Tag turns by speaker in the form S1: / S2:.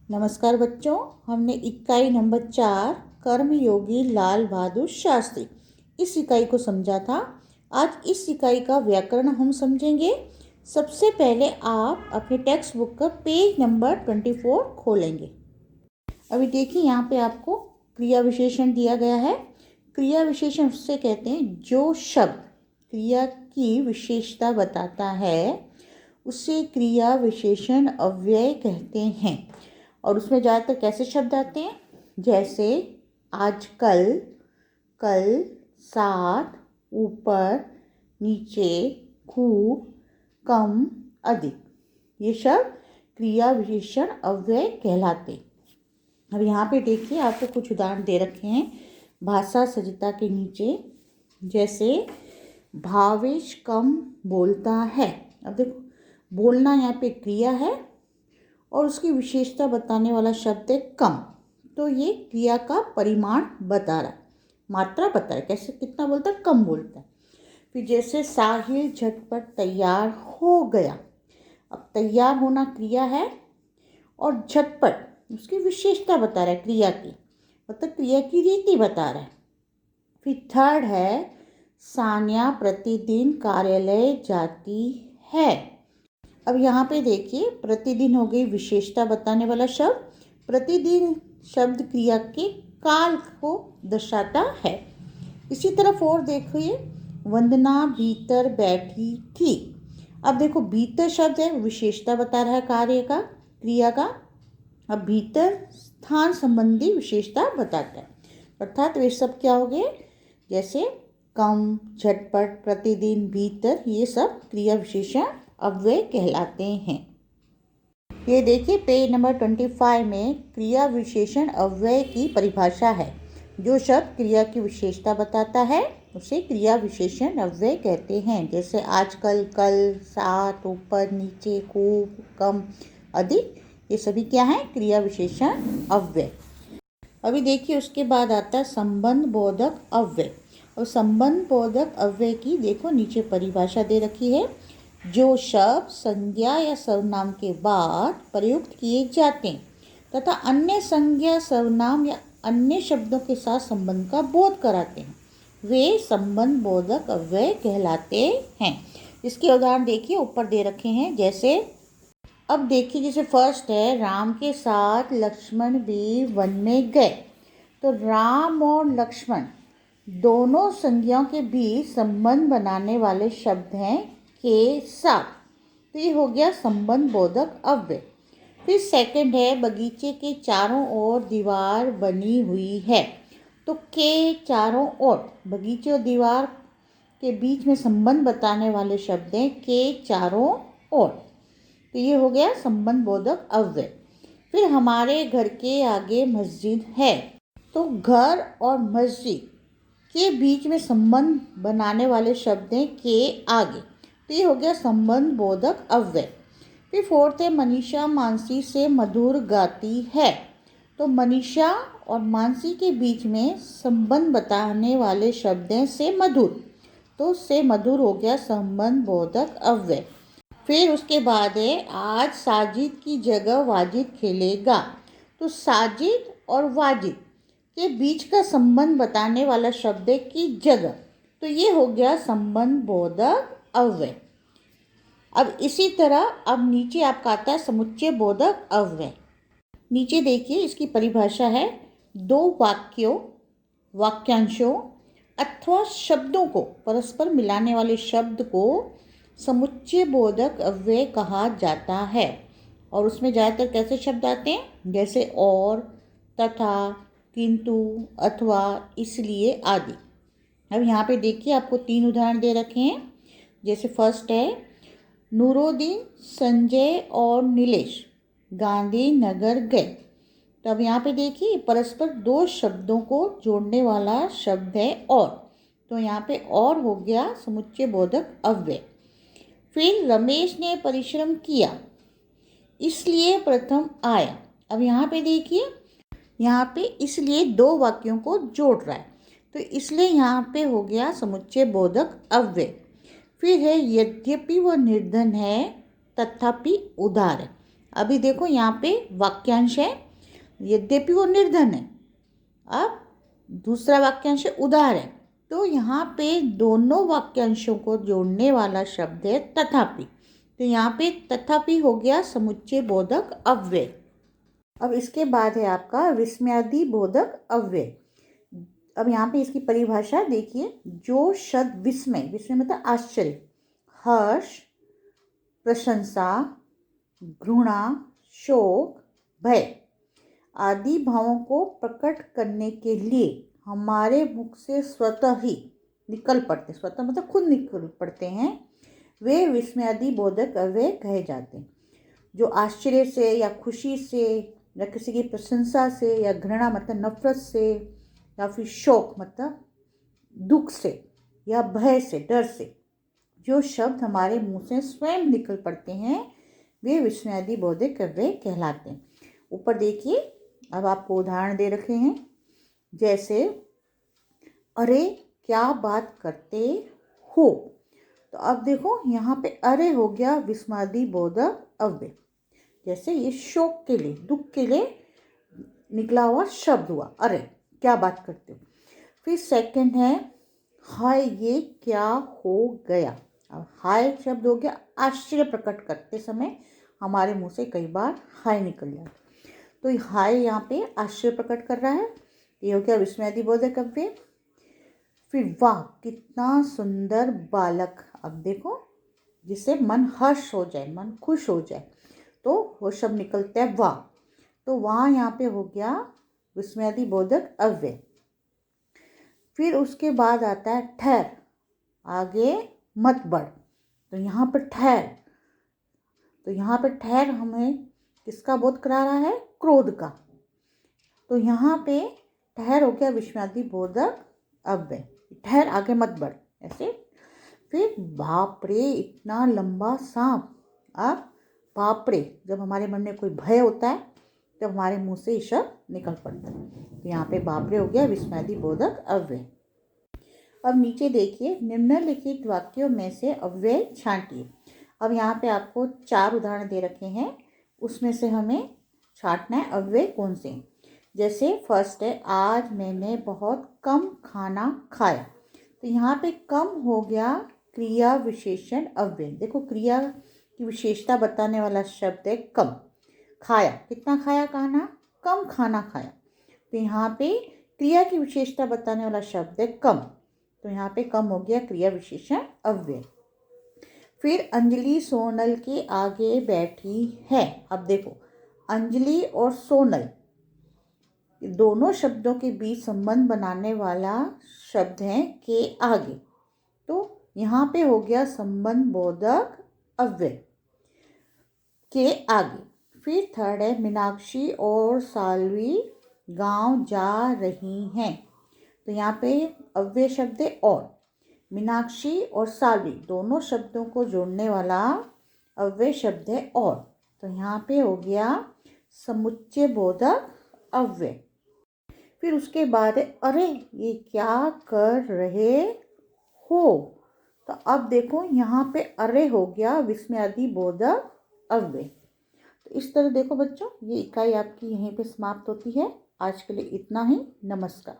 S1: नमस्कार बच्चों, हमने इकाई नंबर 4 कर्मयोगी लाल बहादुर शास्त्री इस इकाई को समझा था। आज इस इकाई का व्याकरण हम समझेंगे। सबसे पहले आप अपने टेक्स्ट बुक का पेज नंबर 24 खोलेंगे। अभी देखिए, यहाँ पे आपको क्रिया विशेषण दिया गया है। क्रिया विशेषण उससे कहते हैं जो शब्द क्रिया की विशेषता बताता है उसे क्रिया विशेषण अव्यय कहते हैं। और उसमें ज़्यादातर कैसे शब्द आते हैं, जैसे आजकल, कल, साथ, ऊपर, नीचे, खूब, कम, अधिक। ये शब्द क्रिया विशेषण अव्यय कहलाते। अब यहाँ पे देखिए, आपको कुछ उदाहरण दे रखे हैं भाषा सजिता के नीचे। जैसे भावेश कम बोलता है। अब देखो, बोलना यहाँ पे क्रिया है और उसकी विशेषता बताने वाला शब्द है कम। तो ये क्रिया का परिमाण बता रहा है, मात्रा बता रहा है, कैसे कितना बोलता है, कम बोलता है। फिर जैसे साहिल झटपट तैयार हो गया। अब तैयार होना क्रिया है और झटपट उसकी विशेषता बता रहा है क्रिया की, मतलब क्रिया की रीति बता रहा है। फिर थर्ड है सान्या प्रतिदिन कार्यालय जाती है। अब यहाँ पे देखिए, प्रतिदिन हो गई विशेषता बताने वाला शब्द। प्रतिदिन शब्द क्रिया के काल को दर्शाता है। इसी तरफ और देखिए, वंदना भीतर बैठी थी। अब देखो, भीतर शब्द है, विशेषता बता रहा है कार्य का, क्रिया का। अब भीतर स्थान संबंधी विशेषता बताता है, अर्थात वे सब क्या हो गए, जैसे कम, झटपट, प्रतिदिन, भीतर, ये सब क्रिया विशेषण अव्यय कहलाते हैं। ये देखिए, पेज नंबर 25 में क्रिया विशेषण अव्यय की परिभाषा है। जो शब्द क्रिया की विशेषता बताता है उसे क्रिया विशेषण अव्यय कहते हैं। जैसे आजकल, कल, साथ, ऊपर, नीचे, खूब, कम, अधिक, ये सभी क्या है, क्रिया विशेषण अव्यय। अभी देखिए, उसके बाद आता है संबंध बोधक अव्यय। और संबंध बोधक अव्यय की देखो नीचे परिभाषा दे रखी है। जो शब्द संज्ञा या सर्वनाम के बाद प्रयुक्त किए जाते हैं तथा अन्य संज्ञा, सर्वनाम या अन्य शब्दों के साथ संबंध का बोध कराते हैं, वे संबंध बोधक अव्यय कहलाते हैं। इसके उदाहरण देखिए, ऊपर दे रखे हैं। जैसे अब देखिए, जैसे फर्स्ट है, राम के साथ लक्ष्मण भी वन में गए। तो राम और लक्ष्मण दोनों संज्ञाओं के बीच संबंध बनाने वाले शब्द हैं के साथ। तो ये हो गया संबंध बोधक अव्यय। फिर सेकंड है, बगीचे के चारों ओर दीवार बनी हुई है। तो के चारों ओर, बगीचे और दीवार के बीच में संबंध बताने वाले शब्द हैं के चारों ओर। तो ये हो गया संबंध बोधक अव्यय। फिर हमारे घर के आगे मस्जिद है। तो घर और मस्जिद के बीच में संबंध बनाने वाले शब्द हैं के आगे। तो ये हो गया संबंध बोधक अव्यय। फिर फोर्थ है, मनीषा मानसी से मधुर गाती है। तो मनीषा और मानसी के बीच में संबंध बताने वाले शब्द हैं से मधुर। तो से मधुर हो गया संबंध बोधक अव्यय। फिर उसके बाद है, आज साजिद की जगह वाजिद खेलेगा। तो साजिद और वाजिद के बीच का संबंध बताने वाला शब्द है की जगह। तो ये हो गया संबंध बोधक अव्यय। अब इसी तरह अब नीचे आपका आता है समुच्चय बोधक अव्यय। नीचे देखिए, इसकी परिभाषा है, दो वाक्यों, वाक्यांशों अथवा शब्दों को परस्पर मिलाने वाले शब्द को समुच्चय बोधक अव्यय कहा जाता है। और उसमें ज़्यादातर कैसे शब्द आते हैं, जैसे और, तथा, किंतु, अथवा, इसलिए आदि। अब यहाँ पे देखिए, आपको 3 उदाहरण दे रखे हैं। जैसे फर्स्ट है, नूरुद्दीन, संजय और नीलेश गांधीनगर गए। तो अब यहाँ पे देखिए, परस्पर 2 शब्दों को जोड़ने वाला शब्द है और। तो यहाँ पे और हो गया समुच्चय बोधक अव्यय। फिर रमेश ने परिश्रम किया इसलिए प्रथम आया। अब यहाँ पे देखिए, यहाँ पे इसलिए 2 वाक्यों को जोड़ रहा है, तो इसलिए यहाँ पे हो गया समुच्चय बोधक अव्यय। फिर है, यद्यपि वह निर्धन है तथापि उदार है। अभी देखो यहाँ पे वाक्यांश है, यद्यपि वो निर्धन है। अब दूसरा वाक्यांश है उदार है। तो यहाँ पे दोनों वाक्यांशों को जोड़ने वाला शब्द है तथापि। तो यहाँ पे तथापि हो गया समुच्चय बोधक अव्यय। अब इसके बाद है आपका विस्मयादि बोधक अव्यय। अब यहाँ पे इसकी परिभाषा देखिए, जो शब्द विस्मय, विस्मय मतलब आश्चर्य, हर्ष, प्रशंसा, घृणा, शोक, भय आदि भावों को प्रकट करने के लिए हमारे मुख से स्वतः ही निकल पड़ते, स्वतः मतलब खुद निकल पड़ते हैं, वे विस्मयादि बोधक अव्यय कहे जाते हैं। जो आश्चर्य से या खुशी से या किसी की प्रशंसा से या घृणा मतलब नफरत से या फिर शोक मतलब दुख से या भय से, डर से जो शब्द हमारे मुंह से स्वयं निकल पड़ते हैं, वे विस्मयादि बोधक अव्यय कहलाते हैं। ऊपर देखिए, अब आपको उदाहरण दे रखे हैं, जैसे अरे क्या बात करते हो। तो अब देखो यहाँ पे अरे हो गया विस्मयादि बोधक अव्यय। जैसे ये शोक के लिए, दुख के लिए निकला हुआ शब्द हुआ, अरे क्या बात करते हो। फिर सेकंड है हाय ये क्या हो गया। अब हाय शब्द हो गया आश्चर्य प्रकट करते समय हमारे मुंह से कई बार हाय निकल जाता, तो हाय यहाँ पे आश्चर्य प्रकट कर रहा है, ये हो गया विस्मयादि बोधक अव्यय। फिर वाह कितना सुंदर बालक। अब देखो, जिससे मन हर्ष हो जाए, मन खुश हो जाए, तो वो शब्द निकलता है वाह। तो वहाँ यहाँ पे हो गया विस्मयादि बोधक अव्यय। फिर उसके बाद आता है ठहर, आगे मत बढ़। तो यहाँ पर ठहर, तो यहाँ पर ठहर हमें किसका बोध करा रहा है, क्रोध का। तो यहाँ पे ठहर हो गया विस्मयादि बोधक अव्यय, ठहर आगे मत बढ़, ऐसे। फिर बाप रे इतना लंबा सांप। अब बाप रे, जब हमारे मन में कोई भय होता है तब हमारे मुंह से ये शब्द निकल पड़ता है। तो यहाँ पे बाप रे हो गया विस्मयादि बोधक अव्यय। अब नीचे देखिए, निम्नलिखित वाक्यों में से अव्यय छांटिए। अब यहाँ पे आपको 4 उदाहरण दे रखे हैं, उसमें से हमें छांटना है अव्यय कौन से। जैसे फर्स्ट है आज मैंने बहुत कम खाना खाया। तो यहाँ पे कम हो गया क्रिया विशेषण अव्यय। देखो क्रिया की विशेषता बताने वाला शब्द है कम। खाया, कितना खाया खाना, कम खाना खाया। तो यहाँ पे क्रिया की विशेषता बताने वाला शब्द है कम, तो यहाँ पे कम हो गया क्रिया विशेषण अव्यय। फिर अंजलि सोनल के आगे बैठी है। अब देखो अंजलि और सोनल दोनों शब्दों के बीच संबंध बनाने वाला शब्द है के आगे, तो यहाँ पे हो गया संबंध बोधक अव्यय के आगे। फिर थर्ड है मीनाक्षी और साल्वी गांव जा रही हैं। तो यहाँ पे अव्यय शब्द है और, मीनाक्षी और साल्वी दोनों शब्दों को जोड़ने वाला अव्यय शब्द है और। तो यहाँ पे हो गया समुच्चय बोधक अव्यय। फिर उसके बाद है अरे ये क्या कर रहे हो। तो अब देखो यहाँ पे अरे हो गया विस्मयादि बोधक अव्यय। तो इस तरह देखो बच्चों, ये इकाई आपकी यहीं पे समाप्त होती है। आज के लिए इतना ही। नमस्कार।